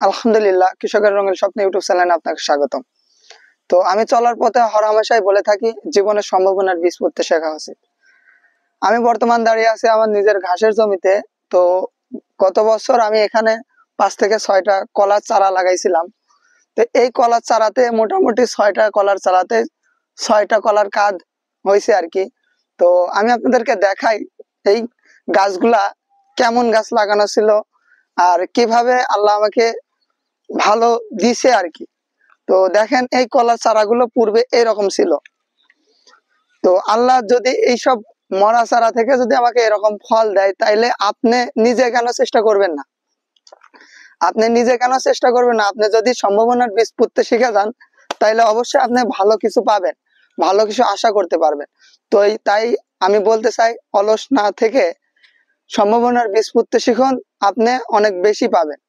আলহামদুলিল্লাহ, কৃষকের রঙের স্বপ্ন ইউটিউব চ্যানেলে আপনাকে স্বাগতম। তো আমি চলার পথে হরহামেশাই বলে থাকি, জীবনের সম্ভাবনার বীজ পুঁততে শেখা উচিত। আমি বর্তমান দাঁড়িয়ে আছি আমার নিজের ঘাসের জমিতে। তো গত বছর আমি এখানে 5 থেকে 6টা কলার চারা লাগাইছিলাম। তো এই কলার চারাতে মোটামুটি 6টা কলার চারাতে 6টা কলার কাঁধ হয়েছে আর কি। তো আমি আপনাদেরকে দেখাই এই গাছগুলা কেমন গাছ লাগানো ছিল আর কিভাবে আল্লাহ আমাকে ভালো দিছে আর কি। তো দেখেন, এই কলার চারাগুলো পূর্বে এরকম ছিল। তো আল্লাহ যদি এইসব মরা চারা থেকে যদি আমাকে এরকম ফল দেয়, তাইলে আপনি নিজে কেন চেষ্টা করবেন না? আপনি নিজে কেন চেষ্টা করবেন না? আপনি যদি সম্ভাবনার বীজ পুঁততে শিখে যান, তাইলে অবশ্যই আপনি ভালো কিছু পাবেন, ভালো কিছু আশা করতে পারবেন। তো তাই আমি বলতে চাই, অলস না থেকে সম্ভাবনার বীজ পুঁততে শিখুন, আপনি অনেক বেশি পাবেন।